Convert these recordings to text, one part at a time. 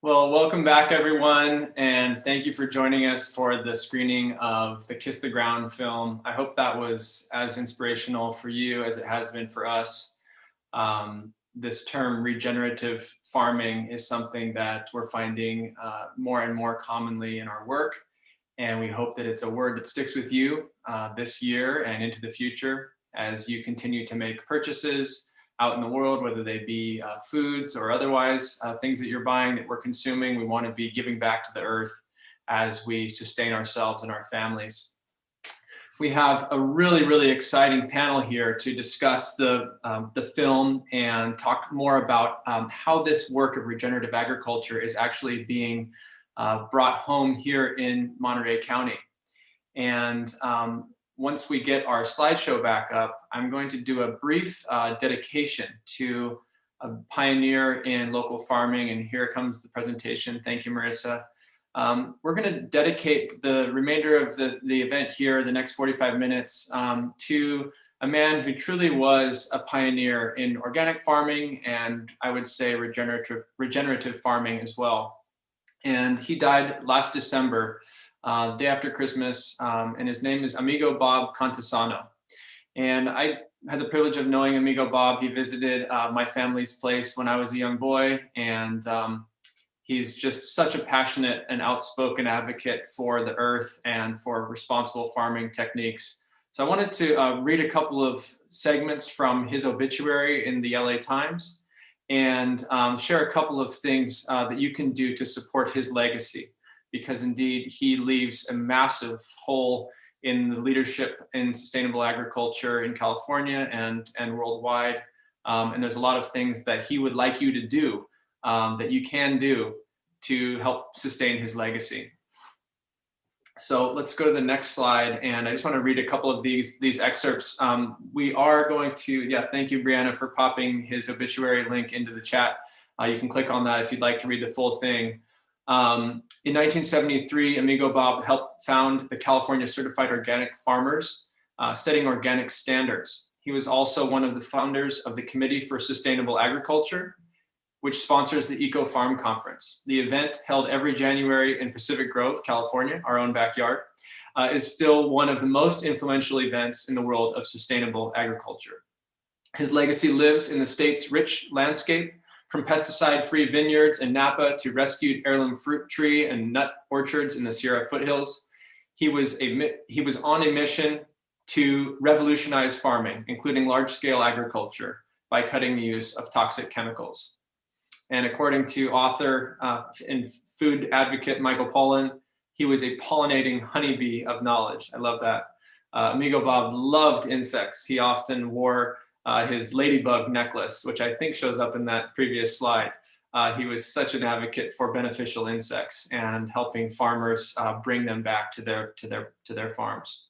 Well, welcome back, everyone, and thank you for joining us for the screening of the Kiss the Ground film. I hope that was as inspirational for you as it has been for us. This term regenerative farming is something that we're finding more and more commonly in our work, and we hope that it's a word that sticks with you this year and into the future as you continue to make purchases out in the world, whether they be foods or otherwise things that you're buying that we're consuming. We want to be giving back to the earth as we sustain ourselves and our families. We have a really exciting panel here to discuss the film and talk more about how this work of regenerative agriculture is actually being brought home here in Monterey County. And once we get our slideshow back up, I'm going to do a brief dedication to a pioneer in local farming. And here comes the presentation. Thank you, Marissa. We're going to dedicate the remainder of the event here, the next 45 minutes, to a man who truly was a pioneer in organic farming and I would say regenerative farming as well. And he died last December, day after Christmas, and his name is Amigo Bob Contisano. And I had the privilege of knowing Amigo Bob. He visited my family's place when I was a young boy, and he's just such a passionate and outspoken advocate for the earth and for responsible farming techniques. So I wanted to read a couple of segments from his obituary in the LA Times and share a couple of things that you can do to support his legacy, because indeed he leaves a massive hole in the leadership in sustainable agriculture in California and worldwide. And there's a lot of things that he would like you to do that you can do to help sustain his legacy. So let's go to the next slide. And I just want to read a couple of these excerpts. We are going to, thank you, Brianna, for popping his obituary link into the chat. You can click on that if you'd like to read the full thing. In 1973, Amigo Bob helped found the California Certified Organic Farmers, setting organic standards. He was also one of the founders of the Committee for Sustainable Agriculture, which sponsors the Eco Farm Conference. The event, held every January in Pacific Grove, California, our own backyard, is still one of the most influential events in the world of sustainable agriculture. His legacy lives in the state's rich landscape, from pesticide-free vineyards in Napa to rescued heirloom fruit tree and nut orchards in the Sierra foothills. He was on a mission to revolutionize farming, including large-scale agriculture, by cutting the use of toxic chemicals. And according to author and food advocate Michael Pollan, he was a pollinating honeybee of knowledge. I love that. Amigo Bob loved insects. He often wore his ladybug necklace, which I think shows up in that previous slide. He was such an advocate for beneficial insects and helping farmers bring them back to their farms.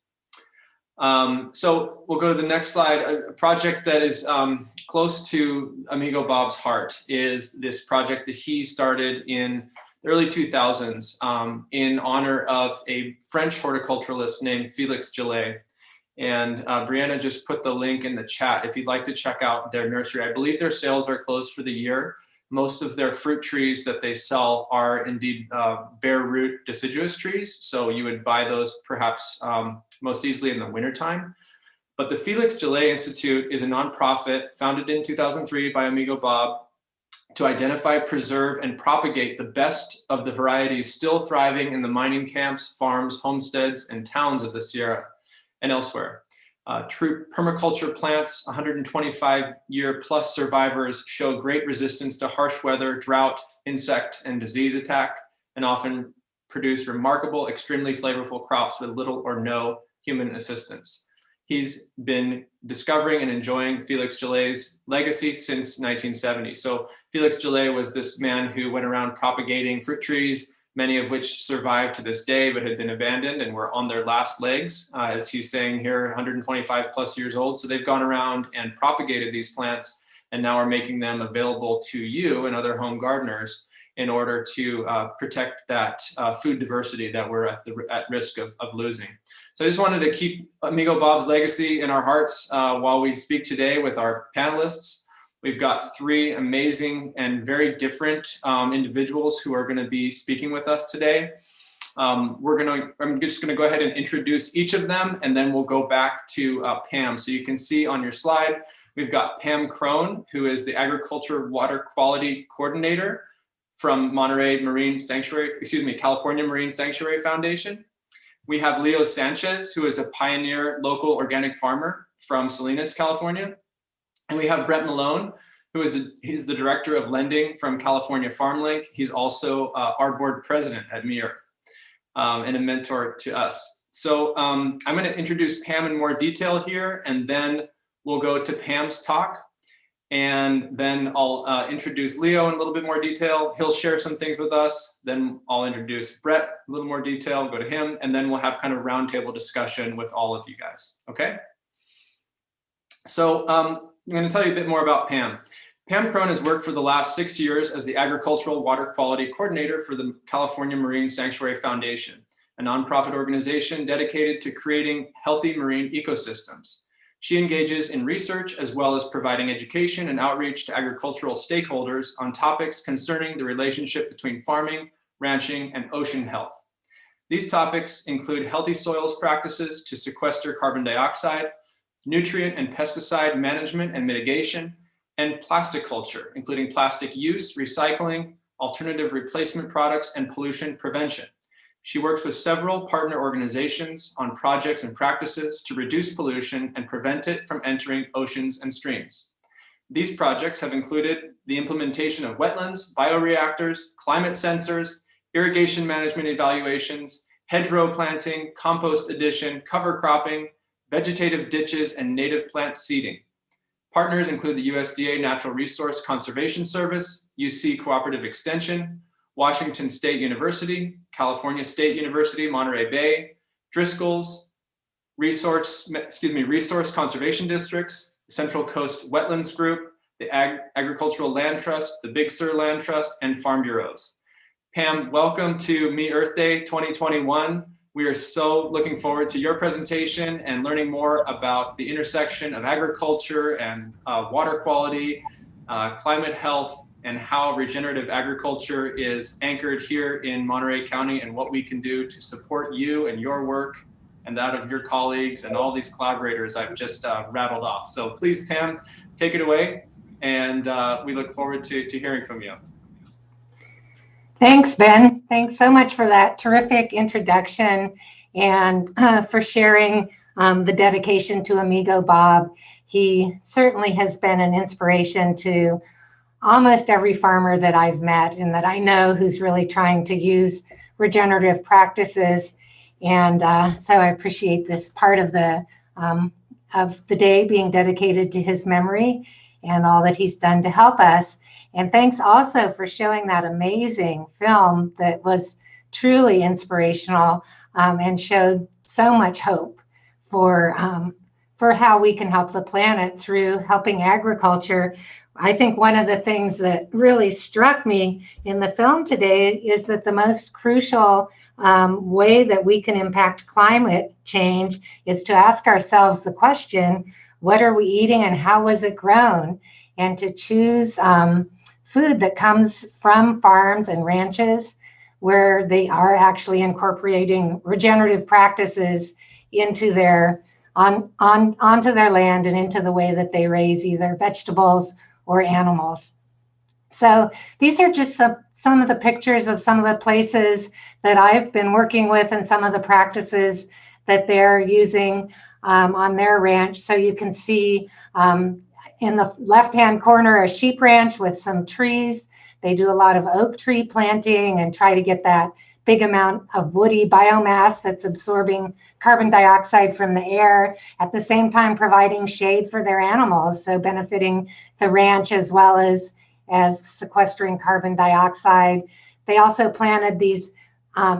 So we'll go to the next slide. A project that is close to Amigo Bob's heart is this project that he started in the early 2000s in honor of a French horticulturalist named Felix. And Brianna just put the link in the chat if you'd like to check out their nursery. I believe their sales are closed for the year. Most of their fruit trees that they sell are indeed bare root deciduous trees. So you would buy those perhaps most easily in the wintertime. But the Felix Institute is a nonprofit founded in 2003 by Amigo Bob to identify, preserve, and propagate the best of the varieties still thriving in the mining camps, farms, homesteads, and towns of the Sierra and elsewhere. True permaculture plants, 125-year plus survivors, show great resistance to harsh weather, drought, insect, and disease attack, and often produce remarkable, extremely flavorful crops with little or no human assistance. He's been discovering and enjoying Felix Gillet's legacy since 1970. So Felix Gillet was this man who went around propagating fruit trees, many of which survive to this day, but had been abandoned and were on their last legs, as he's saying here, 125 plus years old. So they've gone around and propagated these plants and now are making them available to you and other home gardeners in order to protect that food diversity that we're at risk of losing. So I just wanted to keep Amigo Bob's legacy in our hearts while we speak today with our panelists. We've got three amazing and very different individuals who are going to be speaking with us today. I'm just going to go ahead and introduce each of them, and then we'll go back to Pam. So you can see on your slide, we've got Pam Krone, who is the Agriculture Water Quality Coordinator from Monterey Marine Sanctuary, California Marine Sanctuary Foundation. We have Leo Sanchez, who is a pioneer local organic farmer from Salinas, California. And we have Brett Malone, he's the Director of Lending from California FarmLink. He's also our board president at MEarth and a mentor to us. So I'm going to introduce Pam in more detail here, and then we'll go to Pam's talk. And then I'll introduce Leo in a little bit more detail. He'll share some things with us. Then I'll introduce Brett a little more detail, go to him, and then we'll have kind of roundtable discussion with all of you guys, okay? So I'm going to tell you a bit more about Pam. Pam Krone has worked for the last 6 years as the Agricultural Water Quality Coordinator for the California Marine Sanctuary Foundation, a nonprofit organization dedicated to creating healthy marine ecosystems. She engages in research as well as providing education and outreach to agricultural stakeholders on topics concerning the relationship between farming, ranching, and ocean health. These topics include healthy soils practices to sequester carbon dioxide, nutrient and pesticide management and mitigation, and plastic culture, including plastic use, recycling, alternative replacement products, and pollution prevention. She works with several partner organizations on projects and practices to reduce pollution and prevent it from entering oceans and streams. These projects have included the implementation of wetlands, bioreactors, climate sensors, irrigation management evaluations, hedgerow planting, compost addition, cover cropping, vegetative ditches, and native plant seeding. Partners include the USDA Natural Resource Conservation Service, UC Cooperative Extension, Washington State University, California State University, Monterey Bay, Driscoll's, Resource Conservation Districts, Central Coast Wetlands Group, the Agricultural Land Trust, the Big Sur Land Trust, and Farm Bureaus. Pam, welcome to MEarth Day 2021. We are so looking forward to your presentation and learning more about the intersection of agriculture and water quality, climate health, and how regenerative agriculture is anchored here in Monterey County and what we can do to support you and your work and that of your colleagues and all these collaborators I've just rattled off. So please, Pam, take it away, and we look forward to hearing from you. Thanks, Ben. Thanks so much for that terrific introduction and for sharing the dedication to Amigo Bob. He certainly has been an inspiration to almost every farmer that I've met and that I know who's really trying to use regenerative practices. And so I appreciate this part of the day being dedicated to his memory and all that he's done to help us. And thanks also for showing that amazing film that was truly inspirational and showed so much hope for how we can help the planet through helping agriculture. I think one of the things that really struck me in the film today is that the most crucial way that we can impact climate change is to ask ourselves the question, what are we eating and how was it grown? And to choose food that comes from farms and ranches where they are actually incorporating regenerative practices into onto their land and into the way that they raise either vegetables or animals. So these are just some of the pictures of some of the places that I've been working with and some of the practices that they're using on their ranch. So you can see in the left-hand corner, a sheep ranch with some trees. They do a lot of oak tree planting and try to get that big amount of woody biomass that's absorbing carbon dioxide from the air, at the same time providing shade for their animals, so benefiting the ranch as well as sequestering carbon dioxide. They also planted these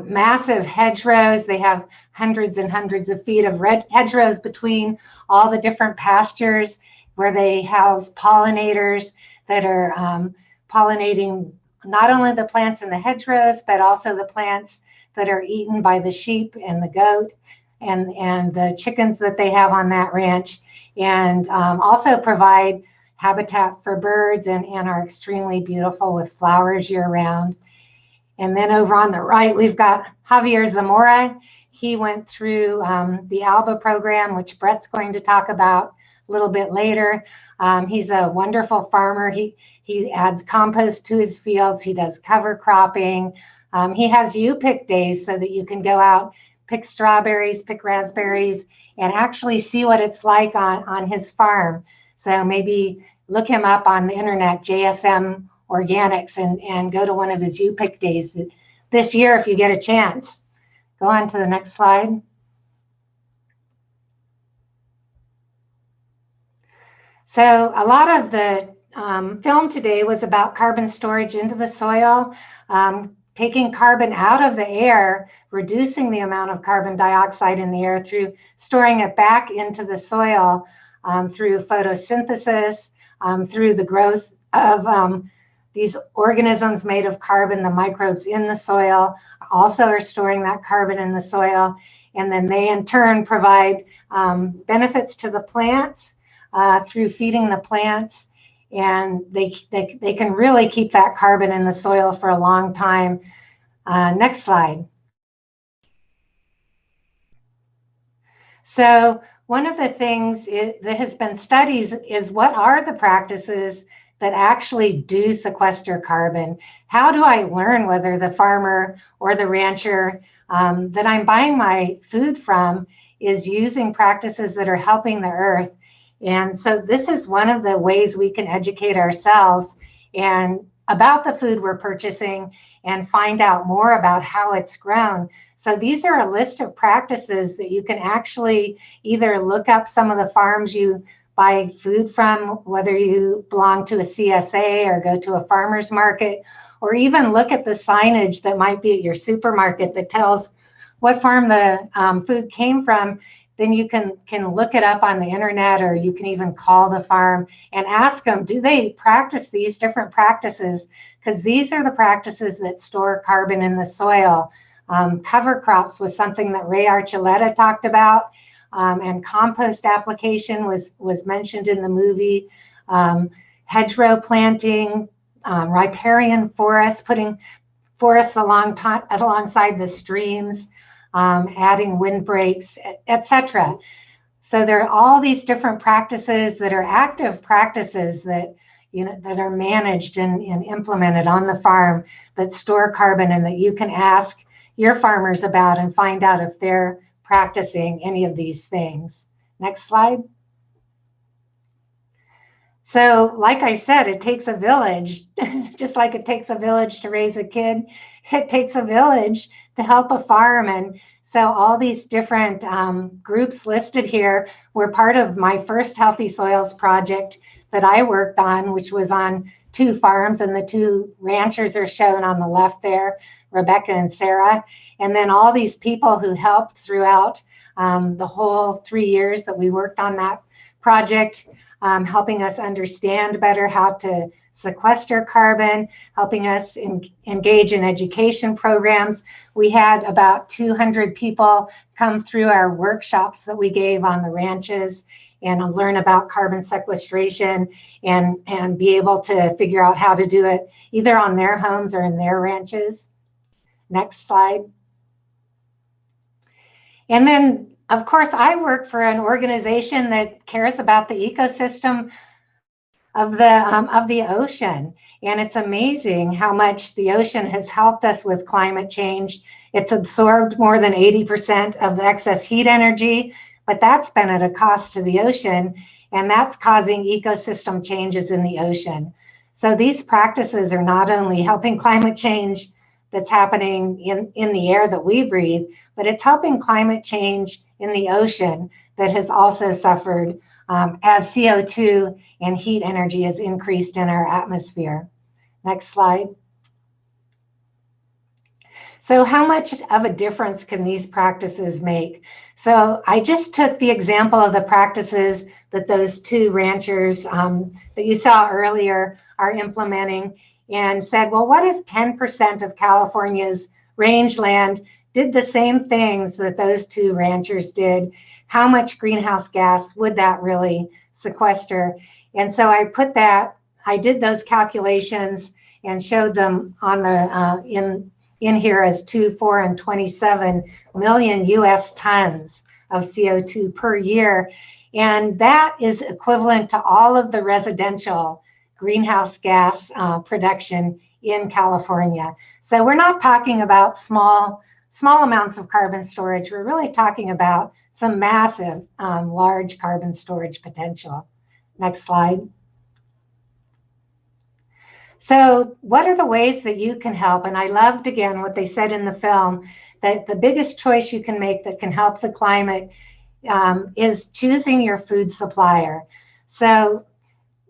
massive hedgerows. They have hundreds and hundreds of feet of hedgerows between all the different pastures where they house pollinators that are pollinating not only the plants in the hedgerows, but also the plants that are eaten by the sheep and the goat and the chickens that they have on that ranch, and also provide habitat for birds and are extremely beautiful with flowers year round. And then over on the right, we've got Javier Zamora. He went through the ALBA program, which Brett's going to talk about a little bit later. He's a wonderful farmer. He adds compost to his fields. He does cover cropping. He has you-pick days so that you can go out, pick strawberries, pick raspberries, and actually see what it's like on his farm. So maybe look him up on the internet, JSM Organics, and go to one of his you-pick days this year if you get a chance. Go on to the next slide. So a lot of the film today was about carbon storage into the soil, taking carbon out of the air, reducing the amount of carbon dioxide in the air through storing it back into the soil through photosynthesis, through the growth of these organisms made of carbon. The microbes in the soil also are storing that carbon in the soil, and then they in turn provide benefits to the plants through feeding the plants, and they can really keep that carbon in the soil for a long time. Next slide. So one of the things that has been studied is what are the practices that actually do sequester carbon? How do I learn whether the farmer or the rancher that I'm buying my food from is using practices that are helping the earth? And so this is one of the ways we can educate ourselves and about the food we're purchasing and find out more about how it's grown. So these are a list of practices that you can actually either look up some of the farms you buy food from, whether you belong to a CSA or go to a farmer's market, or even look at the signage that might be at your supermarket that tells what farm the food came from. Then you can look it up on the internet, or you can even call the farm and ask them, do they practice these different practices? Because these are the practices that store carbon in the soil. Cover crops was something that Ray Archuleta talked about, and compost application was mentioned in the movie. Hedgerow planting, riparian forests, putting forests alongside the streams, adding windbreaks, etc. So there are all these different practices that are active practices that that are managed and implemented on the farm that store carbon, and that you can ask your farmers about and find out if they're practicing any of these things. Next slide. So like I said, it takes a village. Just like it takes a village to raise a kid, it takes a village to help a farm. And so all these different groups listed here were part of my first Healthy Soils project that I worked on, which was on 2 farms, and the 2 ranchers are shown on the left there, Rebecca and Sarah. And then all these people who helped throughout the whole 3 years that we worked on that project, helping us understand better how to sequester carbon, helping us engage in education programs. We had about 200 people come through our workshops that we gave on the ranches and learn about carbon sequestration and be able to figure out how to do it either on their homes or in their ranches. Next slide. And then, of course, I work for an organization that cares about the ecosystem of the ocean. And it's amazing how much the ocean has helped us with climate change. It's absorbed more than 80% of the excess heat energy, but that's been at a cost to the ocean, and that's causing ecosystem changes in the ocean. So these practices are not only helping climate change that's happening in the air that we breathe, but it's helping climate change in the ocean that has also suffered as CO2 and heat energy has increased in our atmosphere. Next slide. So how much of a difference can these practices make? So I just took the example of the practices that those 2 ranchers that you saw earlier are implementing, and said, well, what if 10% of California's rangeland did the same things that those 2 ranchers did? How much greenhouse gas would that really sequester? And so I did those calculations and showed them on the in here as 2, 4, and 27 million US tons of CO2 per year. And that is equivalent to all of the residential greenhouse gas production in California. So we're not talking about small amounts of carbon storage. We're really talking about some massive, large carbon storage potential. Next slide. So what are the ways that you can help? And I loved, again, what they said in the film, that the biggest choice you can make that can help the climate is choosing your food supplier. So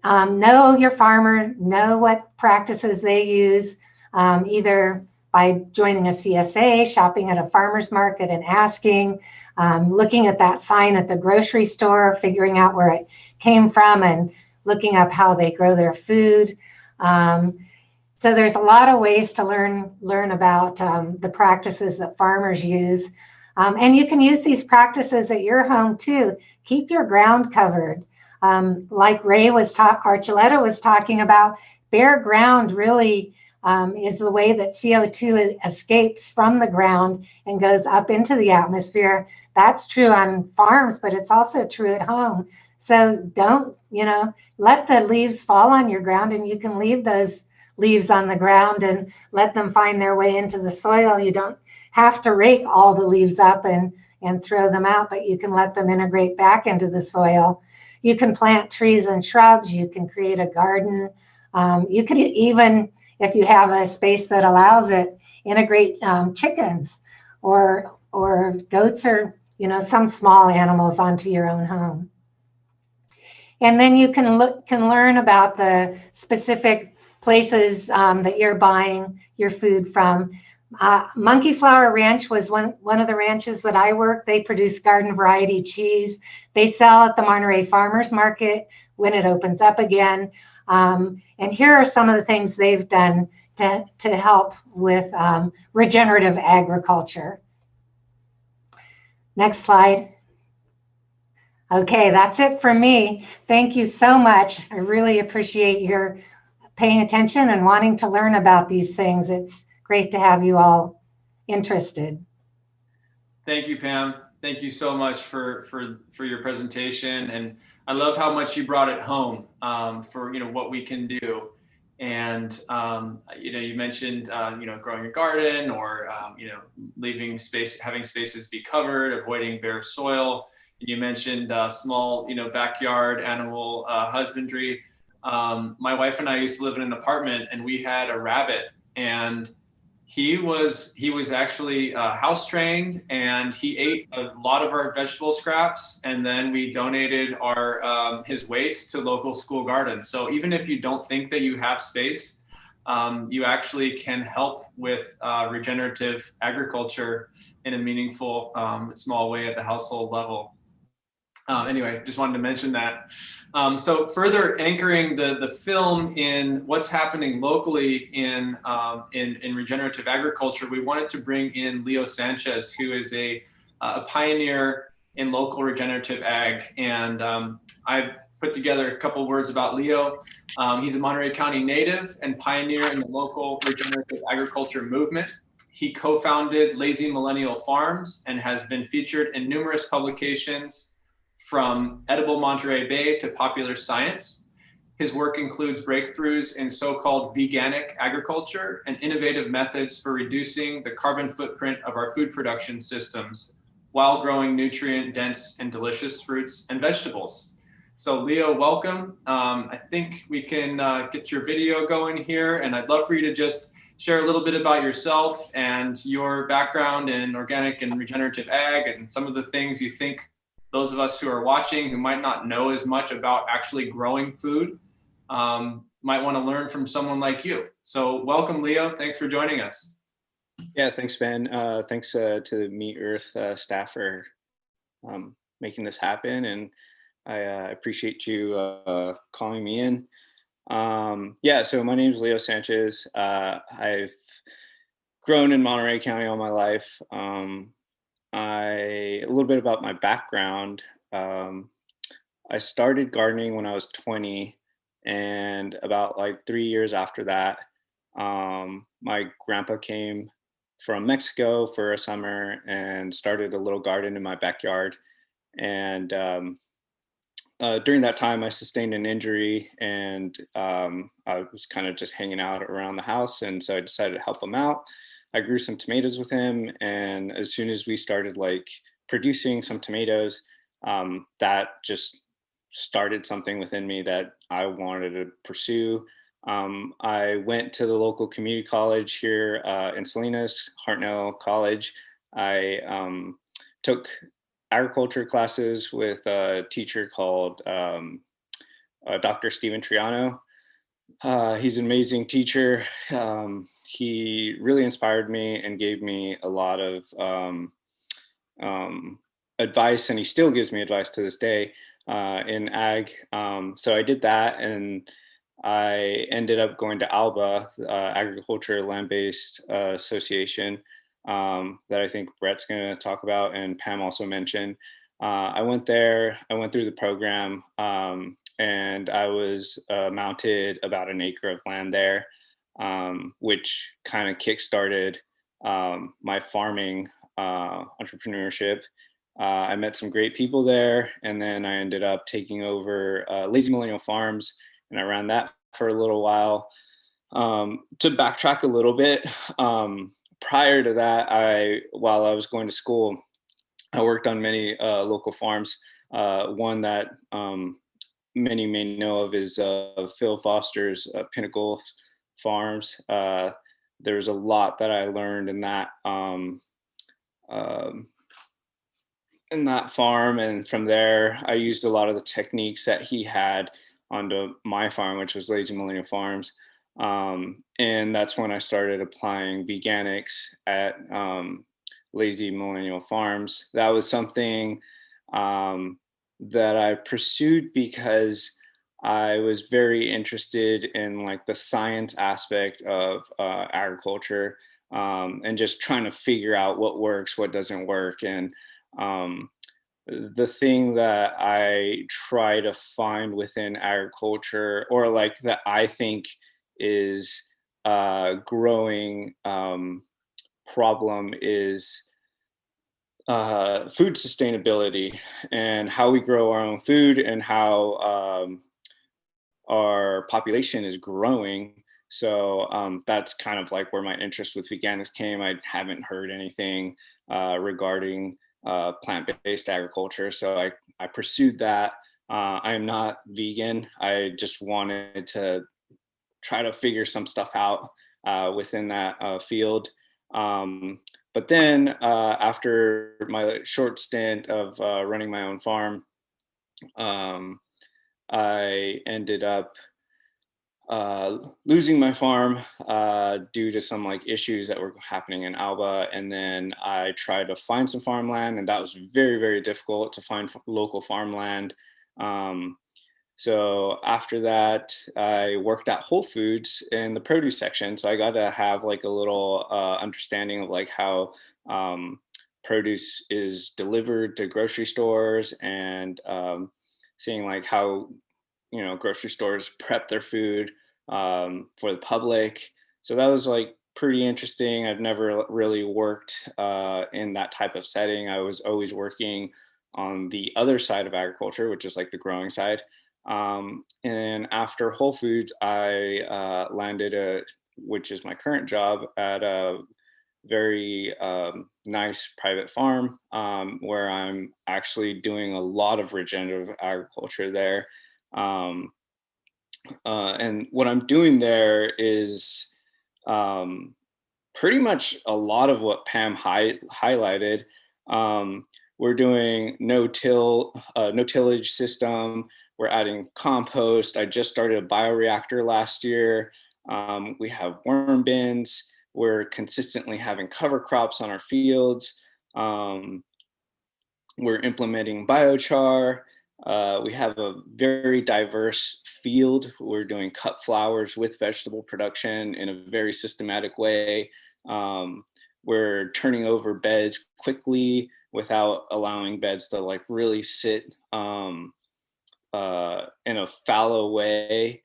know your farmer, know what practices they use, either by joining a CSA, shopping at a farmer's market and asking, looking at that sign at the grocery store, figuring out where it came from and looking up how they grow their food. So there's a lot of ways to learn about the practices that farmers use. And you can use these practices at your home too. Keep your ground covered. Like Archuleta was talking about, bare ground really is the way that CO2 escapes from the ground and goes up into the atmosphere. That's true on farms, but it's also true at home. So don't, let the leaves fall on your ground, and you can leave those leaves on the ground and let them find their way into the soil. You don't have to rake all the leaves up and throw them out, but you can let them integrate back into the soil. You can plant trees and shrubs. You can create a garden. You could even, if you have a space that allows it, integrate chickens or goats or some small animals onto your own home. And then you can learn about the specific places that you're buying your food from. Monkey Flower Ranch was one of the ranches that I work. They produce garden variety cheese. They sell at the Monterey Farmers Market when it opens up again. And here are some of the things they've done to help with regenerative agriculture. Next slide. Okay, that's it for me. Thank you so much. I really appreciate your paying attention and wanting to learn about these things. It's great to have you all interested. Thank you, Pam. Thank you so much for your presentation, and I love how much you brought it home for what we can do. And you mentioned growing a garden or leaving space, having spaces be covered, avoiding bare soil. You mentioned small backyard animal husbandry. My wife and I used to live in an apartment, and we had a rabbit, and he was actually house trained, and he ate a lot of our vegetable scraps, and then we donated his waste to local school gardens. So even if you don't think that you have space, you actually can help with regenerative agriculture in a meaningful, small way at the household level. Anyway, just wanted to mention that. So further anchoring the film in what's happening locally in regenerative agriculture, we wanted to bring in Leo Sanchez, who is a pioneer in local regenerative ag. And I put together a couple words about Leo. He's a Monterey County native and pioneer in the local regenerative agriculture movement. He co-founded Lazy Millennial Farms and has been featured in numerous publications, from Edible Monterey Bay to Popular Science. His work includes breakthroughs in so-called veganic agriculture and innovative methods for reducing the carbon footprint of our food production systems while growing nutrient-dense and delicious fruits and vegetables. So Leo, welcome. I think we can get your video going here, and I'd love for you to just share a little bit about yourself and your background in organic and regenerative ag and some of the things you think those of us who are watching who might not know as much about actually growing food might want to learn from someone like you. So welcome, Leo. Thanks for joining us. Yeah, thanks, Ben. Thanks to the MEarth staff for making this happen. And I appreciate you calling me in. Yeah, so my name is Leo Sanchez. I've grown in Monterey County all my life. A little bit about my background. I started gardening when I was 20, and about like 3 years after that, my grandpa came from Mexico for a summer and started a little garden in my backyard. And during that time, I sustained an injury, and I was kind of just hanging out around the house. And so I decided to help him out. I grew some tomatoes with him, and as soon as we started like producing some tomatoes, that just started something within me that I wanted to pursue. I went to the local community college here in Salinas, Hartnell College. I took agriculture classes with a teacher called Dr. Steven Triano. He's an amazing teacher. He really inspired me and gave me a lot of advice, and he still gives me advice to this day in ag. So I did that, and I ended up going to ALBA, Agriculture Land-Based Association, that I think Brett's going to talk about, and Pam also mentioned. I went there, I went through the program, and I was mounted about an acre of land there, which kind of kickstarted my farming entrepreneurship. I met some great people there, and then I ended up taking over Lazy Millennial Farms, and I ran that for a little while. To backtrack a little bit, prior to that, while I was going to school, I worked on many local farms. One that many may know of is Phil Foster's Pinnacle Farms. There was a lot that I learned in that farm, and from there I used a lot of the techniques that he had onto my farm, which was Lazy Millennial Farms. And that's when I started applying veganics at Lazy Millennial Farms. That was something that I pursued because I was very interested in like the science aspect of agriculture, and just trying to figure out what works, what doesn't work. And the thing that I try to find within agriculture, or like that I think is a growing problem, is food sustainability, and how we grow our own food, and how our population is growing. So that's kind of like where my interest with veganics came. I haven't heard anything regarding plant-based agriculture, so I pursued that. I am not vegan. I just wanted to try to figure some stuff out within that field. But then after my short stint of running my own farm, I ended up losing my farm due to some like issues that were happening in Alba. And then I tried to find some farmland, and that was very, very difficult to find local farmland. So after that, I worked at Whole Foods in the produce section. So I got to have like a little understanding of like how produce is delivered to grocery stores, and seeing like how, you know, grocery stores prep their food for the public. So that was like pretty interesting. I've never really worked in that type of setting. I was always working on the other side of agriculture, which is like the growing side. And after Whole Foods, I landed which is my current job, at a very nice private farm, where I'm actually doing a lot of regenerative agriculture there. And what I'm doing there is pretty much a lot of what Pam highlighted. We're doing no tillage system. We're adding compost. I just started a bioreactor last year. We have worm bins. We're consistently having cover crops on our fields. We're implementing biochar. We have a very diverse field. We're doing cut flowers with vegetable production in a very systematic way. We're turning over beds quickly without allowing beds to like really sit in a fallow way.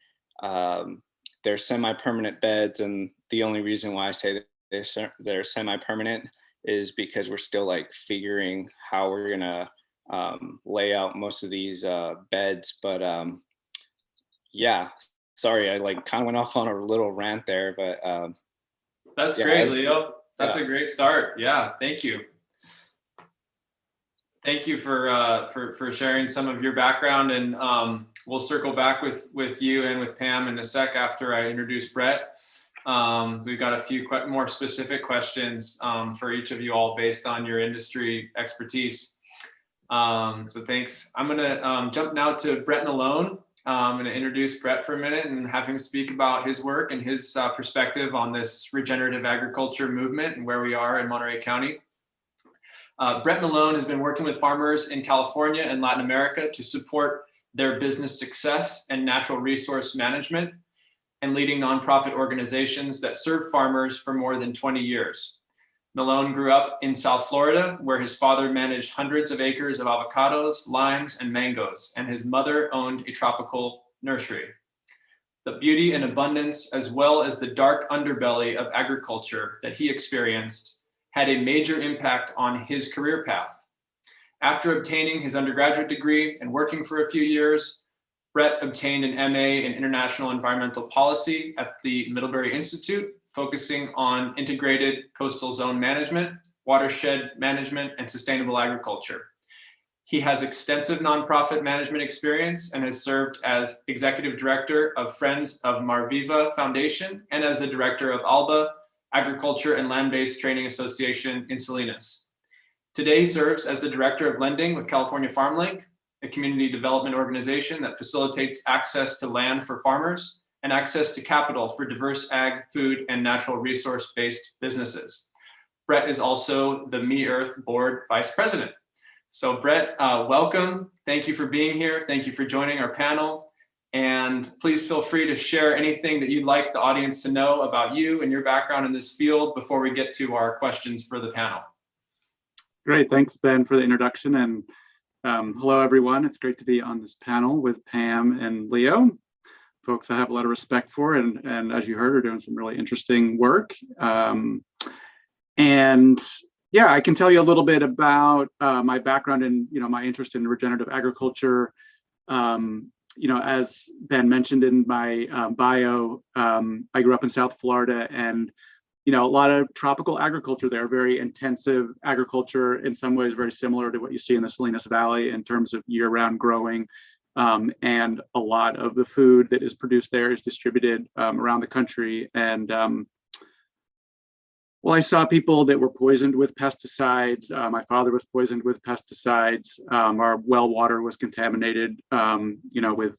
They're semi-permanent beds, and the only reason why I say that they're semi-permanent is because we're still like figuring how we're gonna lay out most of these beds. But yeah, sorry, I like kind of went off on a little rant there, but that's yeah, great, Leo. That's yeah. a great start. Yeah, thank you. Thank you for sharing some of your background, and we'll circle back with you and with Pam in a sec after I introduce Brett. We've got a few more specific questions for each of you all based on your industry expertise. So thanks. I'm gonna jump now to Brett Malone. I'm gonna introduce Brett for a minute and have him speak about his work and his perspective on this regenerative agriculture movement and where we are in Monterey County. Brett Malone has been working with farmers in California and Latin America to support their business success and natural resource management, and leading nonprofit organizations that serve farmers for more than 20 years. Malone grew up in South Florida, where his father managed hundreds of acres of avocados, limes, and mangoes, and his mother owned a tropical nursery. The beauty and abundance, as well as the dark underbelly of agriculture that he experienced, had a major impact on his career path. After obtaining his undergraduate degree and working for a few years, Brett obtained an MA in International Environmental Policy at the Middlebury Institute, focusing on integrated coastal zone management, watershed management, and sustainable agriculture. He has extensive nonprofit management experience and has served as executive director of Friends of Marviva Foundation and as the director of ALBA, Agriculture and Land-Based Training Association in Salinas. Today he serves as the director of lending with California FarmLink, a community development organization that facilitates access to land for farmers and access to capital for diverse ag, food, and natural resource-based businesses. Brett is also the MEarth board vice president. So Brett, welcome. Thank you for being here. Thank you for joining our panel. And please feel free to share anything that you'd like the audience to know about you and your background in this field before we get to our questions for the panel. Great, thanks Ben for the introduction, and hello everyone. It's great to be on this panel with Pam and Leo, folks I have a lot of respect for, and as you heard, are doing some really interesting work. And yeah, I can tell you a little bit about my background and my interest in regenerative agriculture. As Ben mentioned in my bio, I grew up in South Florida, and a lot of tropical agriculture there, very intensive agriculture, in some ways very similar to what you see in the Salinas Valley in terms of year-round growing. And a lot of the food that is produced there is distributed around the country. And well, I saw people that were poisoned with pesticides. My father was poisoned with pesticides. Our well water was contaminated, with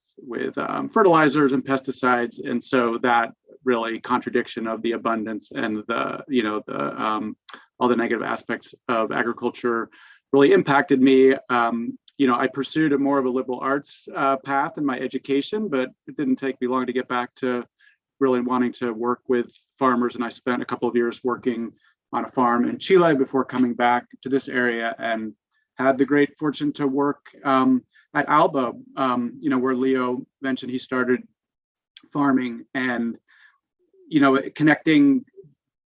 fertilizers and pesticides. And so that really contradiction of the abundance and all the negative aspects of agriculture really impacted me. I pursued a more of a liberal arts path in my education, but it didn't take me long to get back to really wanting to work with farmers. And I spent a couple of years working on a farm in Chile before coming back to this area, and had the great fortune to work at Alba, where Leo mentioned he started farming, and connecting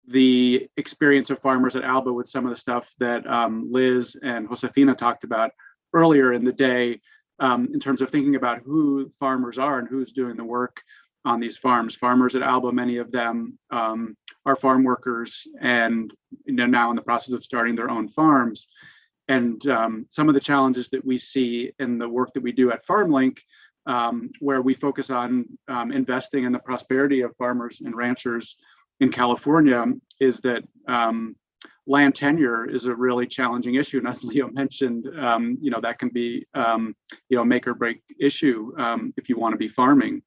the experience of farmers at Alba with some of the stuff that Liz and Josefina talked about earlier in the day, in terms of thinking about who farmers are and who's doing the work on these farms. Farmers at Alba, many of them are farm workers, and now in the process of starting their own farms. And some of the challenges that we see in the work that we do at FarmLink, where we focus on investing in the prosperity of farmers and ranchers in California, is that land tenure is a really challenging issue. And as Leo mentioned, that can be make or break issue if you want to be farming.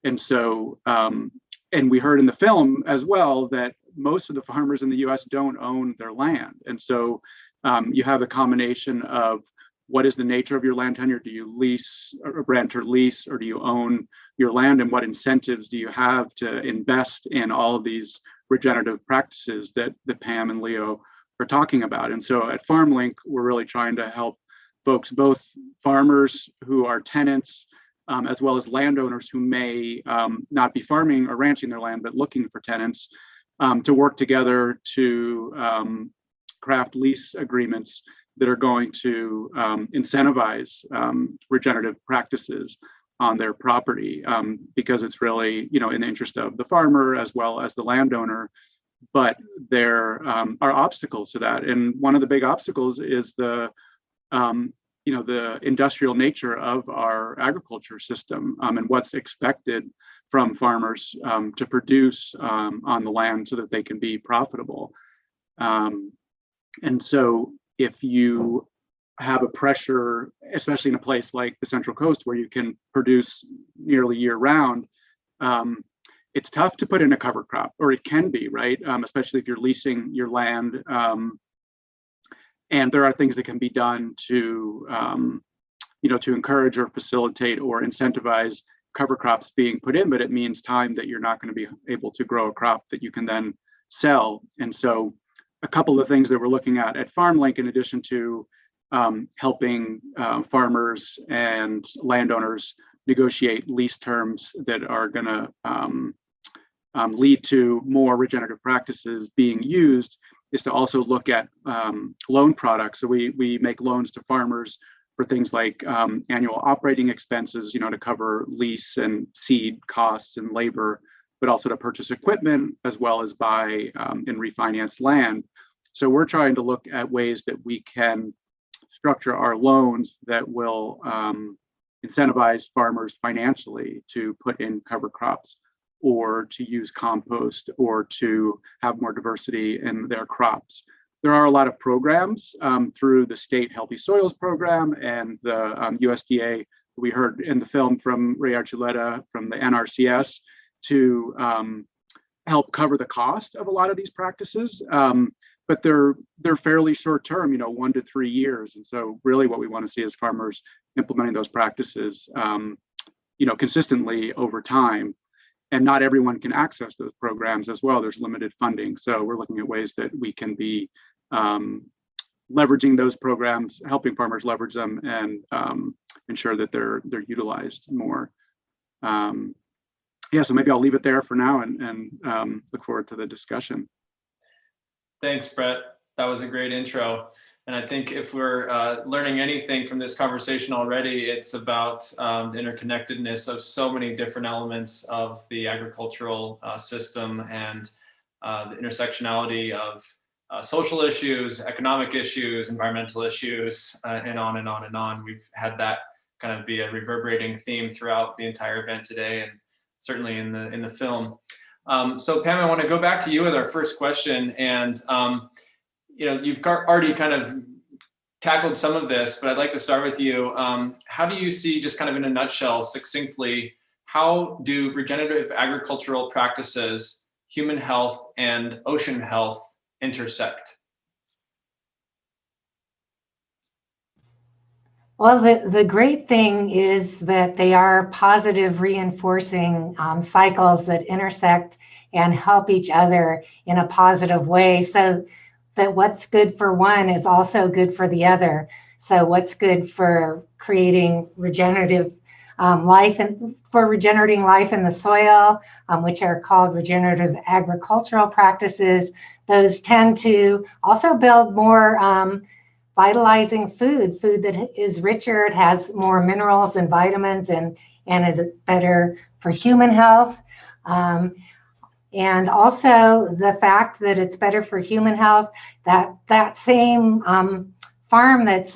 And so, and we heard in the film as well that most of the farmers in the US don't own their land. And so you have a combination of what is the nature of your land tenure? Do you lease, or rent, or lease, or do you own your land? And what incentives do you have to invest in all of these regenerative practices that Pam and Leo are talking about? And so at FarmLink, we're really trying to help folks, both farmers who are tenants as well as landowners who may not be farming or ranching their land, but looking for tenants, to work together to craft lease agreements that are going to incentivize regenerative practices on their property, because it's really, in the interest of the farmer as well as the landowner. But there are obstacles to that, and one of the big obstacles is the industrial nature of our agriculture system, and what's expected from farmers to produce on the land so that they can be profitable. And so if you have a pressure, especially in a place like the Central Coast where you can produce nearly year round, it's tough to put in a cover crop, or it can be, right? Especially if you're leasing your land. And there are things that can be done to, to encourage or facilitate or incentivize cover crops being put in, but it means time that you're not going to be able to grow a crop that you can then sell. And so a couple of things that we're looking at FarmLink, in addition to helping farmers and landowners negotiate lease terms that are going to lead to more regenerative practices being used, is to also look at loan products. So we make loans to farmers for things like annual operating expenses, to cover lease and seed costs and labor, but also to purchase equipment as well as buy and refinance land. So we're trying to look at ways that we can structure our loans that will incentivize farmers financially to put in cover crops, or to use compost, or to have more diversity in their crops. There are a lot of programs through the state Healthy Soils program and the USDA. We heard in the film from Ray Archuleta from the NRCS to help cover the cost of a lot of these practices. But they're fairly short term, 1 to 3 years. And so really what we want to see is farmers implementing those practices, consistently over time. And not everyone can access those programs as well. There's limited funding. So we're looking at ways that we can be leveraging those programs, helping farmers leverage them, and ensure that they're utilized more. So maybe I'll leave it there for now and look forward to the discussion. Thanks, Brett. That was a great intro. And I think if we're learning anything from this conversation already, it's about the interconnectedness of so many different elements of the agricultural system, and the intersectionality of social issues, economic issues, environmental issues, and on and on and on. We've had that kind of be a reverberating theme throughout the entire event today, and certainly in the film. So Pam, I want to go back to you with our first question, and you've already kind of tackled some of this, but I'd like to start with you. How do you see, just kind of in a nutshell, succinctly, how do regenerative agricultural practices, human health, and ocean health intersect? Well, the great thing is that they are positive reinforcing cycles that intersect and help each other in a positive way, so that what's good for one is also good for the other. So what's good for creating regenerative life, and for regenerating life in the soil, which are called regenerative agricultural practices, those tend to also build more vitalizing food that is richer, it has more minerals and vitamins, and is better for human health. And also the fact that it's better for human health, that same farm that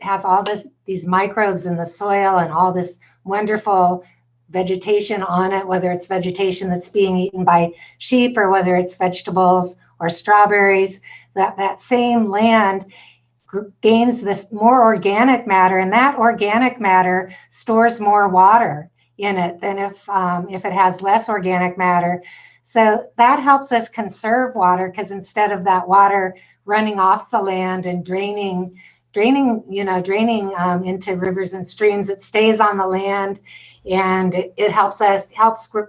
has all these microbes in the soil and all this wonderful vegetation on it, whether it's vegetation that's being eaten by sheep or whether it's vegetables or strawberries, that same land gains this more organic matter, and that organic matter stores more water in it than if it has less organic matter. So that helps us conserve water, because instead of that water running off the land and draining into rivers and streams, it stays on the land, and it helps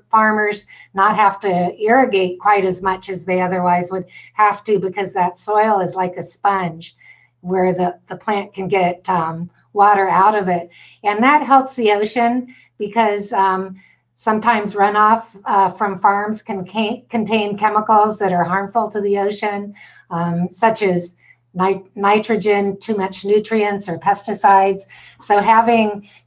farmers not have to irrigate quite as much as they otherwise would have to, because that soil is like a sponge where the plant can get water out of it. And that helps the ocean because sometimes runoff from farms can contain chemicals that are harmful to the ocean, such as nitrogen, too much nutrients, or pesticides. So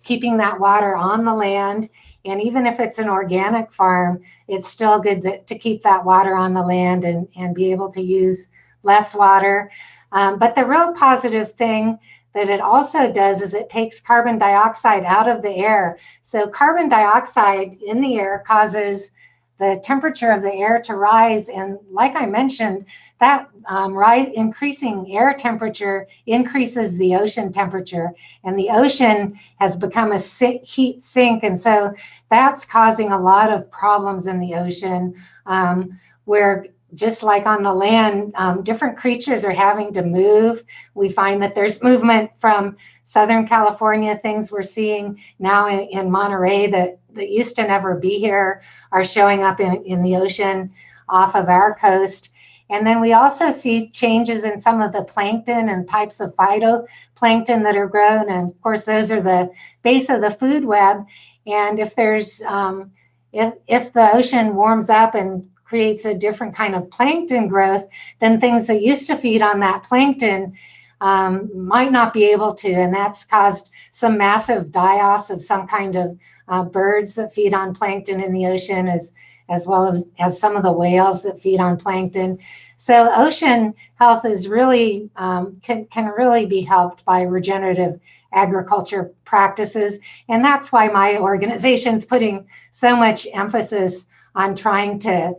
keeping that water on the land, and even if it's an organic farm, it's still good to keep that water on the land and be able to use less water. But the real positive thing that it also does is it takes carbon dioxide out of the air. So carbon dioxide in the air causes the temperature of the air to rise. And like I mentioned, that increasing air temperature increases the ocean temperature. And the ocean has become a heat sink. And so that's causing a lot of problems in the ocean where, just like on the land, different creatures are having to move. We find that there's movement from Southern California. Things we're seeing now in Monterey that used to never be here are showing up in the ocean off of our coast. And then we also see changes in some of the plankton and types of phytoplankton that are grown. And of course, those are the base of the food web. And if there's if the ocean warms up and creates a different kind of plankton growth, then things that used to feed on that plankton might not be able to. And that's caused some massive die-offs of some kind of birds that feed on plankton in the ocean, as well as some of the whales that feed on plankton. So ocean health is really can really be helped by regenerative agriculture practices. And that's why my organization's putting so much emphasis on trying to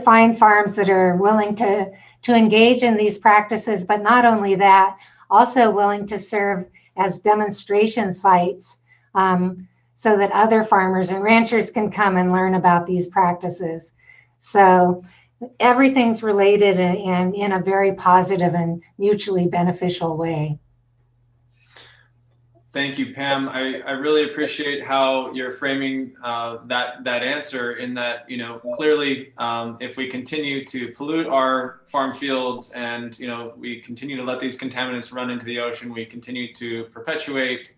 find farms that are willing to engage in these practices, but not only that, also willing to serve as demonstration sites so that other farmers and ranchers can come and learn about these practices. So everything's related and in a very positive and mutually beneficial way. Thank you, Pam. I really appreciate how you're framing that answer, in that, you know, clearly if we continue to pollute our farm fields and, you know, we continue to let these contaminants run into the ocean, we continue to perpetuate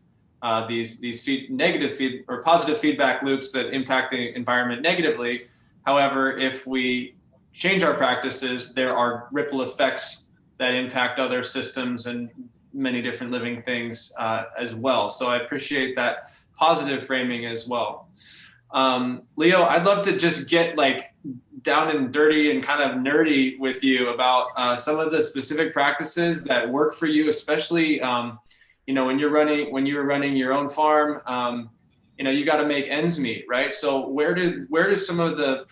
these negative or positive feedback loops that impact the environment negatively. However, if we change our practices, there are ripple effects that impact other systems and many different living things as well. So I appreciate that positive framing as well. Leo, I'd love to just get like down and dirty and kind of nerdy with you about some of the specific practices that work for you, especially you know, when you're running your own farm. You know, you got to make ends meet, right? So where do some of the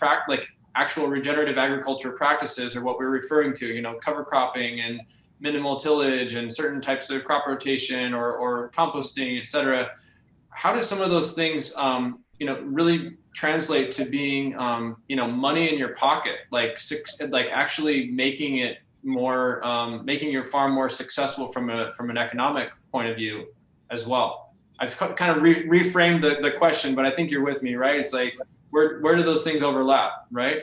actual regenerative agriculture practices, or what we're referring to, you know, cover cropping and minimal tillage and certain types of crop rotation or composting, et cetera, how do some of those things, you know, really translate to being, you know, money in your pocket, like actually making it more, making your farm more successful from an economic point of view as well? I've kind of reframed the question, but I think you're with me, right? It's like, where do those things overlap, right?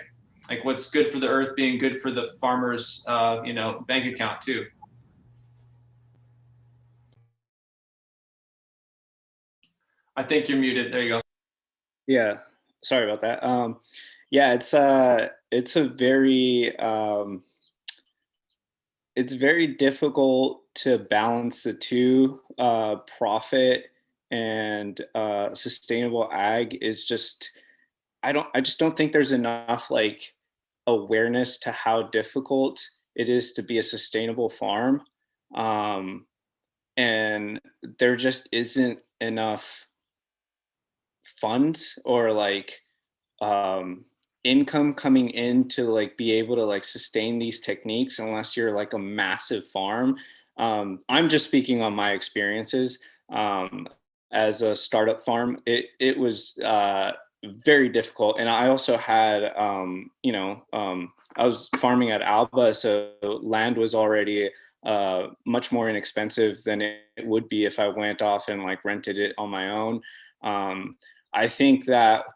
Like what's good for the earth being good for the farmer's, you know, bank account too. I think you're muted. There you go. Yeah, sorry about that. Yeah, it's a very it's very difficult to balance the two. Profit and sustainable ag is just, I just don't think there's enough like awareness to how difficult it is to be a sustainable farm. And there just isn't enough funds or like income coming in to like be able to like sustain these techniques unless you're like a massive farm. I'm just speaking on my experiences. As a startup farm, it was very difficult. And I also had, you know, I was farming at Alba, so land was already much more inexpensive than it would be if I went off and like rented it on my own. I think that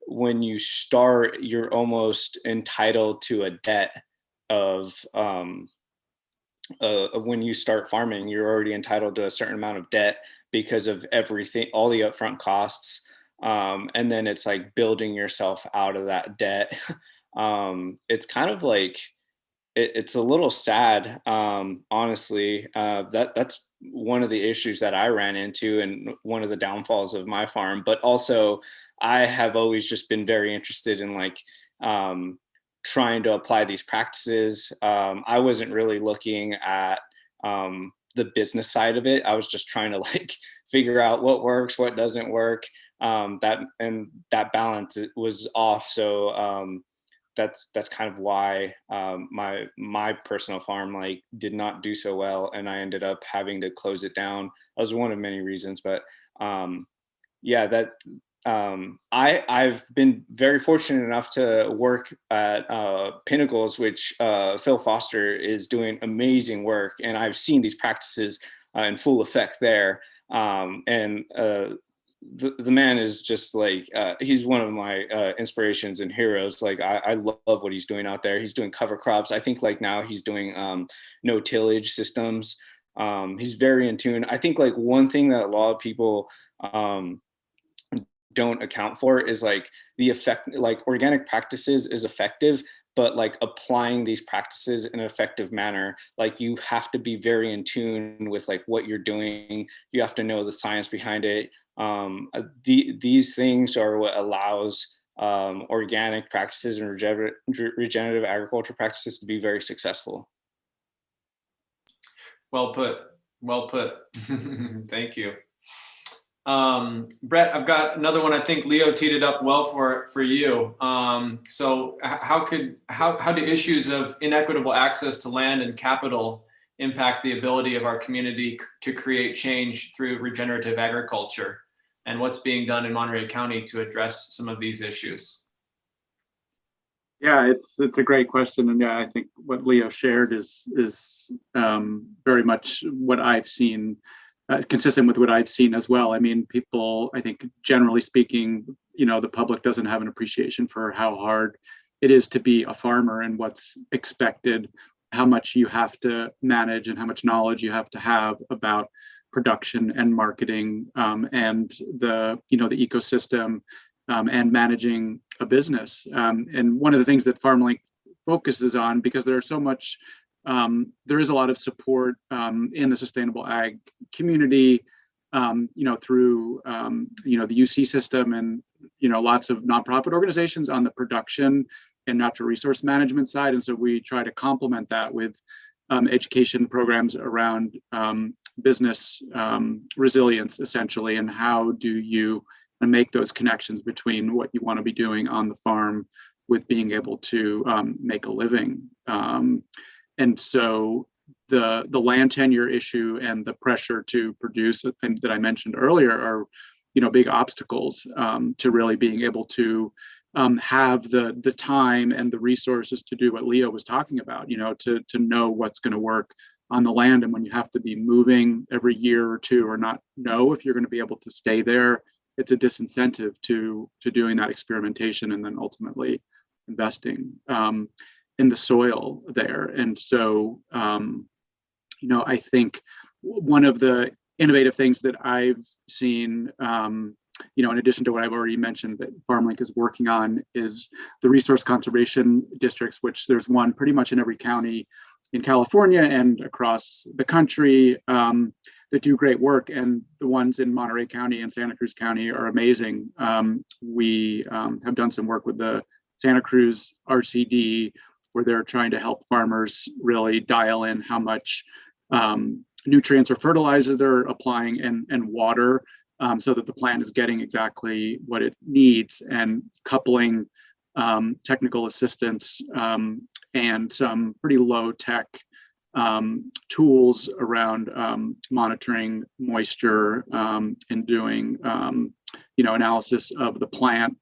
when you start, you're almost entitled to a debt of when you start farming, you're already entitled to a certain amount of debt because of everything, all the upfront costs. And then it's like building yourself out of that debt. It's kind of like, it's a little sad, honestly. That's one of the issues that I ran into and one of the downfalls of my farm. But also, I have always just been very interested in like trying to apply these practices. I wasn't really looking at the business side of it. I was just trying to like figure out what works, what doesn't work. That balance was off. So that's kind of why my personal farm like did not do so well, and I ended up having to close it down. That was one of many reasons, but yeah, that I've been very fortunate enough to work at Pinnacles, which Phil Foster is doing amazing work, and I've seen these practices in full effect there. The man is just like, he's one of my inspirations and heroes. Like I love what he's doing out there. He's doing cover crops. I think like now he's doing no tillage systems. He's very in tune. I think like one thing that a lot of people don't account for is like the effect, like organic practices is effective, but like applying these practices in an effective manner, like you have to be very in tune with like what you're doing. You have to know the science behind it. These things are what allows organic practices and regenerative agriculture practices to be very successful. Well put. Well put. Thank you. Brett, I've got another one. I think Leo teed it up well for you. So how do issues of inequitable access to land and capital impact the ability of our community to create change through regenerative agriculture? And what's being done in Monterey County to address some of these issues? Yeah, it's a great question, and yeah, I think what Leo shared is very much what I've seen, consistent with what I've seen as well. I mean, people, I think generally speaking, you know, the public doesn't have an appreciation for how hard it is to be a farmer and what's expected, how much you have to manage and how much knowledge you have to have about production and marketing, and the ecosystem, and managing a business. And one of the things that FarmLink focuses on, because there is a lot of support in the sustainable ag community, through the UC system and lots of nonprofit organizations on the production and natural resource management side. And so we try to complement that with education programs around business resilience, essentially, and how do you make those connections between what you want to be doing on the farm with being able to make a living. And so the land tenure issue and the pressure to produce that I mentioned earlier are big obstacles to really being able to have the time and the resources to do what Leo was talking about, to know what's going to work on the land. And when you have to be moving every year or two or not know if you're going to be able to stay there, it's a disincentive to doing that experimentation and then ultimately investing in the soil there. And so, I think one of the innovative things that I've seen, in addition to what I've already mentioned that FarmLink is working on, is the resource conservation districts, which there's one pretty much in every county in California and across the country, that do great work. And the ones in Monterey County and Santa Cruz County are amazing. We have done some work with the Santa Cruz RCD, where they're trying to help farmers really dial in how much nutrients or fertilizer they're applying and water, so that the plant is getting exactly what it needs, and coupling technical assistance and some pretty low tech tools around monitoring moisture and doing analysis of the plant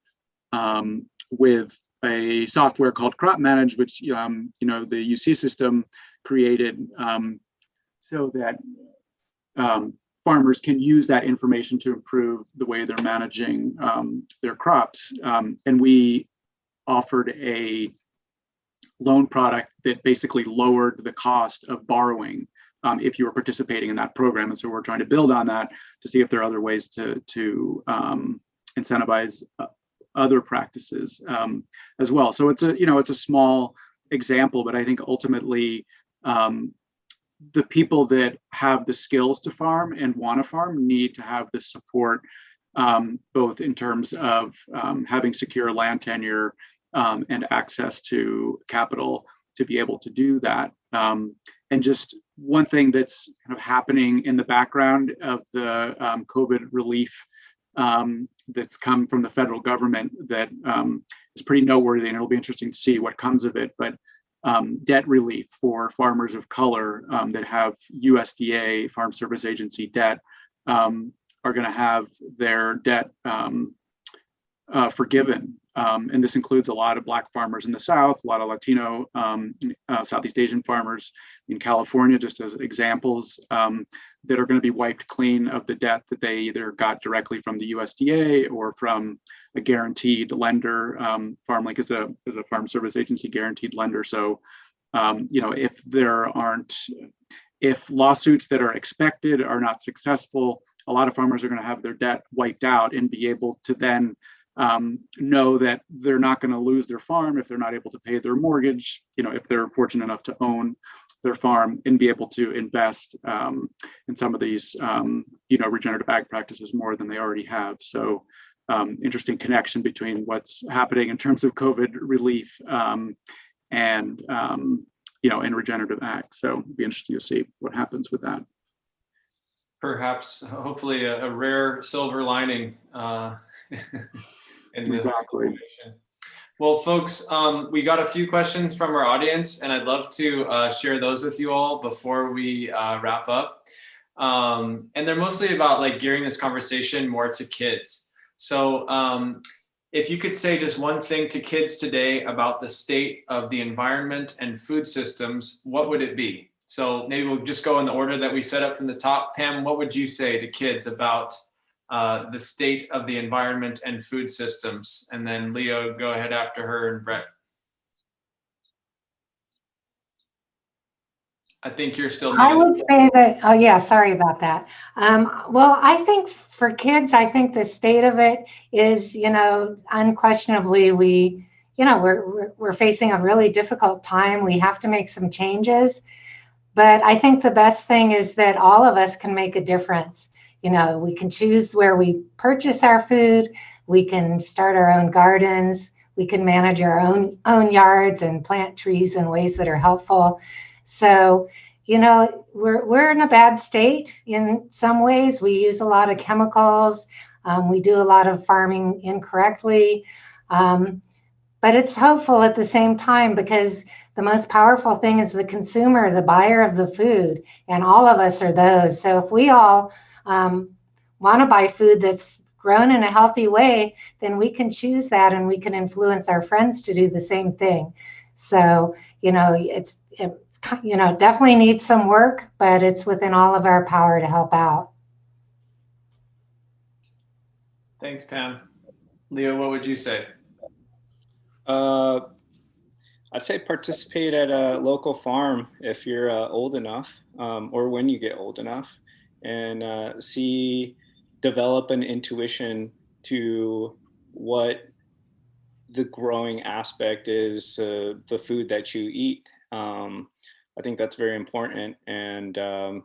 with a software called Crop Manage, which the UC system created, so that farmers can use that information to improve the way they're managing their crops. And we offered a loan product that basically lowered the cost of borrowing if you were participating in that program. And so we're trying to build on that to see if there are other ways to incentivize other practices as well. So it's a small example, but I think ultimately the people that have the skills to farm and want to farm need to have the support, both in terms of having secure land tenure and access to capital to be able to do that. And just one thing that's kind of happening in the background of the COVID relief that's come from the federal government that is pretty noteworthy, and it'll be interesting to see what comes of it. But debt relief for farmers of color that have USDA, Farm Service Agency debt, are going to have their debt forgiven. And this includes a lot of Black farmers in the South, a lot of Latino, Southeast Asian farmers in California, just as examples, that are going to be wiped clean of the debt that they either got directly from the USDA or from a guaranteed lender. FarmLink is a Farm Service Agency guaranteed lender. So, if lawsuits that are expected are not successful, a lot of farmers are going to have their debt wiped out and be able to then know that they're not going to lose their farm if they're not able to pay their mortgage, if they're fortunate enough to own their farm, and be able to invest in some of these, regenerative ag practices more than they already have. So interesting connection between what's happening in terms of COVID relief and regenerative ag. So it'll be interesting to see what happens with that. Perhaps, hopefully, a rare silver lining. Exactly. Well, folks, we got a few questions from our audience, and I'd love to share those with you all before we wrap up. And they're mostly about like gearing this conversation more to kids. So if you could say just one thing to kids today about the state of the environment and food systems, what would it be? So maybe we'll just go in the order that we set up from the top. Pam, what would you say to kids about the state of the environment and food systems? And then Leo, go ahead after her, and Brett. I think you're still muted. I would say that, oh yeah, sorry about that. Well, I think for kids, I think the state of it is, unquestionably we're facing a really difficult time. We have to make some changes. But I think the best thing is that all of us can make a difference. We can choose where we purchase our food. We can start our own gardens. We can manage our own yards and plant trees in ways that are helpful. So, we're in a bad state in some ways. We use a lot of chemicals. We do a lot of farming incorrectly. But it's hopeful at the same time, because the most powerful thing is the consumer, the buyer of the food, and all of us are those. So if we all want to buy food that's grown in a healthy way, then we can choose that, and we can influence our friends to do the same thing. So, it's definitely needs some work, but it's within all of our power to help out. Thanks, Pam. Leo, what would you say? I'd say participate at a local farm if you're old enough, or when you get old enough, and develop an intuition to what the growing aspect is, the food that you eat. I think that's very important. And to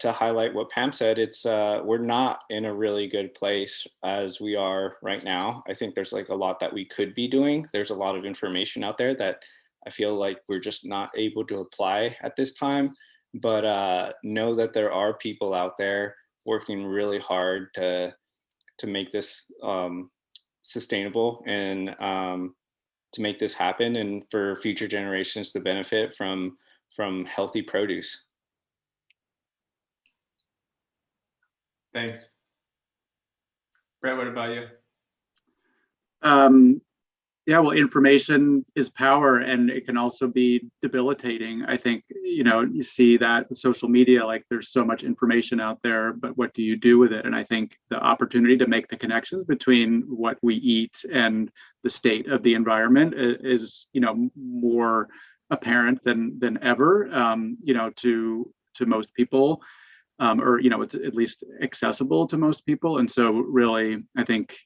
highlight what Pam said, it's we're not in a really good place as we are right now. I think there's like a lot that we could be doing. There's a lot of information out there that I feel like we're just not able to apply at this time. But know that there are people out there working really hard to make this sustainable, and to make this happen, and for future generations to benefit from healthy produce. Thanks. Brett, what about you? Yeah, well, information is power, and it can also be debilitating. I think, you see that with social media, like there's so much information out there, but what do you do with it? And I think the opportunity to make the connections between what we eat and the state of the environment is, more apparent than ever, to most people. Or it's at least accessible to most people. And so really, I think,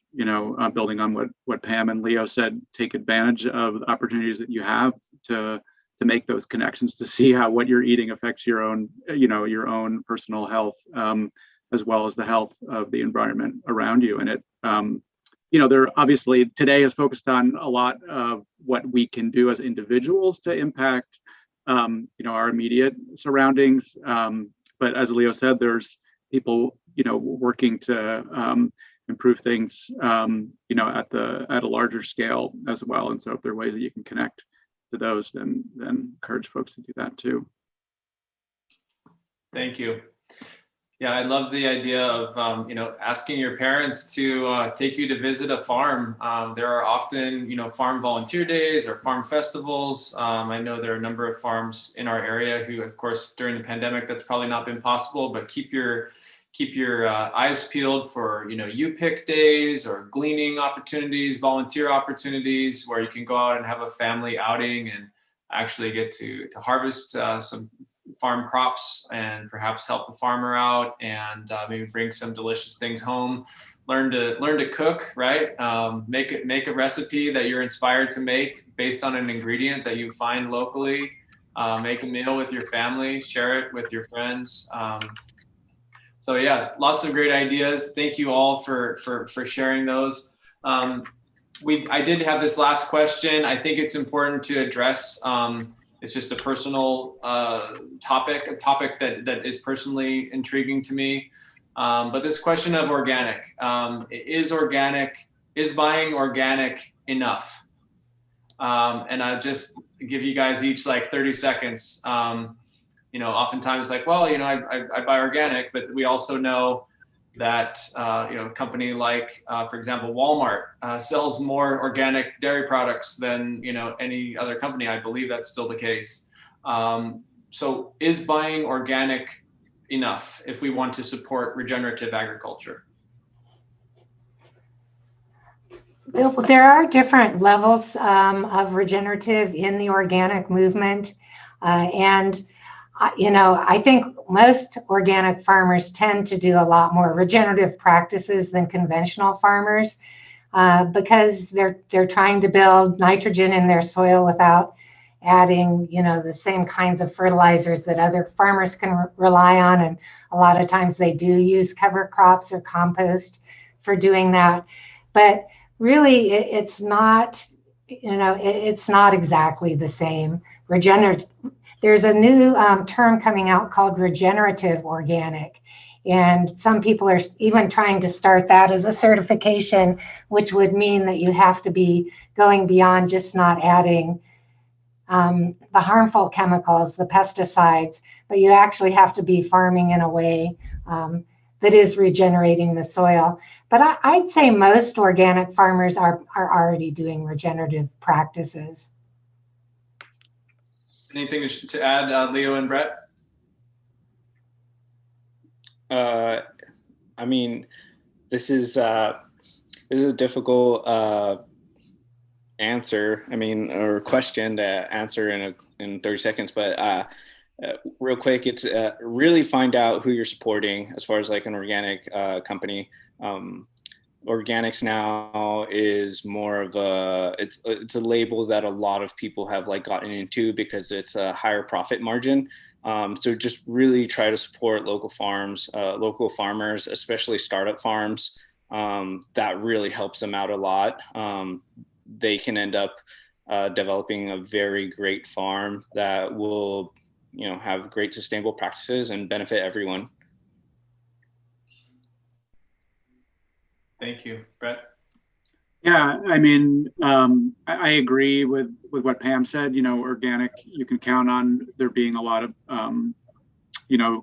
building on what Pam and Leo said, take advantage of the opportunities that you have to make those connections, to see how what you're eating affects your own, your own personal health, as well as the health of the environment around you. And it, there obviously today is focused on a lot of what we can do as individuals to impact, our immediate surroundings. But as Leo said, there's people, working to improve things, at a larger scale as well. And so if there are ways that you can connect to those, then encourage folks to do that too. Thank you. Yeah, I love the idea of, asking your parents to take you to visit a farm. There are often, farm volunteer days or farm festivals. I know there are a number of farms in our area who, of course, during the pandemic, that's probably not been possible, but keep your eyes peeled for, you-pick days or gleaning opportunities, volunteer opportunities where you can go out and have a family outing and actually get to harvest some farm crops and perhaps help a farmer out and maybe bring some delicious things home. Learn to cook, right? Make a recipe that you're inspired to make based on an ingredient that you find locally. Make a meal with your family, share it with your friends. So yeah, lots of great ideas. Thank you all for sharing those. I did have this last question. I think it's important to address. It's just a personal topic, a topic that is personally intriguing to me. But this question of organic, is buying organic enough? And I'll just give you guys each like 30 seconds. Oftentimes like, well, I buy organic, but we also know that a company like, for example, Walmart sells more organic dairy products than any other company. I believe that's still the case. So is buying organic enough if we want to support regenerative agriculture? There are different levels of regenerative in the organic movement, and I think most organic farmers tend to do a lot more regenerative practices than conventional farmers because they're trying to build nitrogen in their soil without adding, the same kinds of fertilizers that other farmers can rely on. And a lot of times they do use cover crops or compost for doing that. But really, it's not, it's not exactly the same. There's a new term coming out called regenerative organic. And some people are even trying to start that as a certification, which would mean that you have to be going beyond just not adding the harmful chemicals, the pesticides, but you actually have to be farming in a way that is regenerating the soil. But I'd say most organic farmers are already doing regenerative practices. Anything to add, Leo and Brett? I mean, this is a difficult answer. Or question to answer in 30 seconds. But real quick, it's really find out who you're supporting as far as like an organic company. Organics now is more of it's a label that a lot of people have like gotten into because it's a higher profit margin. So just really try to support local farms, local farmers, especially startup farms. That really helps them out a lot. They can end up developing a very great farm that will, have great sustainable practices and benefit everyone. Thank you, Brett. Yeah, I agree with what Pam said. Organic, you can count on there being a lot of,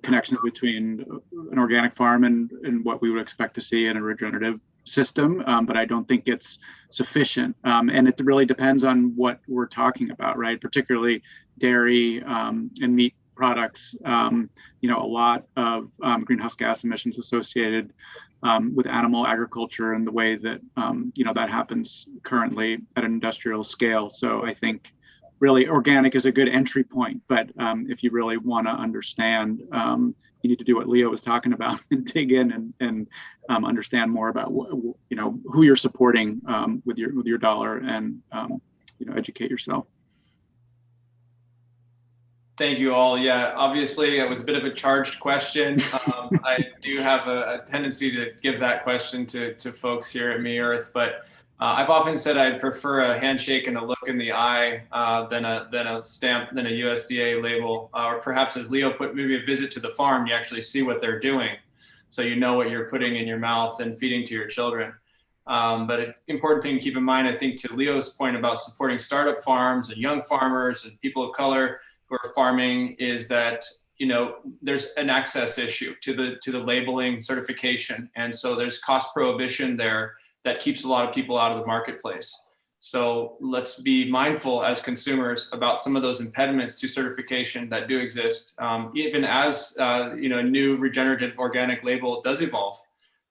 connections between an organic farm and what we would expect to see in a regenerative system, but I don't think it's sufficient. And it really depends on what we're talking about, right? Particularly dairy and meat products. You know, a lot of greenhouse gas emissions associated with animal agriculture and the way that you know, that happens currently at an industrial scale. So I think really organic is a good entry point, but if you really want to understand, you need to do what Leo was talking about and dig in and understand more about you know, who you're supporting with your dollar, and you know, educate yourself. Thank you all. Yeah, obviously it was a bit of a charged question. I do have a tendency to give that question to folks here at MEarth, but I've often said I'd prefer a handshake and a look in the eye than a stamp, than a USDA label, or perhaps, as Leo put, maybe a visit to the farm. You actually see what they're doing, so you know what you're putting in your mouth and feeding to your children. But an important thing to keep in mind, I think, to Leo's point about supporting startup farms and young farmers and people of color who are farming, is that, you know, there's an access issue to the labeling certification, and so there's cost prohibition there that keeps a lot of people out of the marketplace. So let's be mindful as consumers about some of those impediments to certification that do exist, even as you know, a new regenerative organic label does evolve.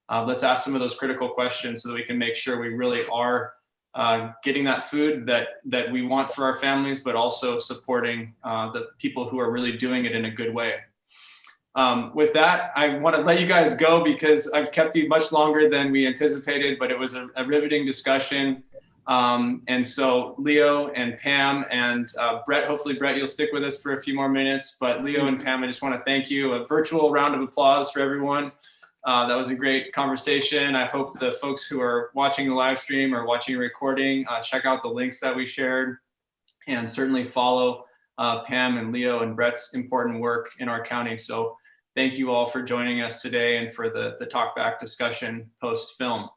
Let's ask some of those critical questions so that we can make sure we really are getting that food that we want for our families, but also supporting the people who are really doing it in a good way. With that, I want to let you guys go because I've kept you much longer than we anticipated, but it was a riveting discussion. And so Leo and Pam and Brett, hopefully Brett, you'll stick with us for a few more minutes, but Leo and Pam, I just want to thank you. A virtual round of applause for everyone. That was a great conversation. I hope the folks who are watching the live stream or watching a recording, check out the links that we shared, and certainly follow Pam and Leo and Brett's important work in our county. So thank you all for joining us today and for the talk back discussion post film.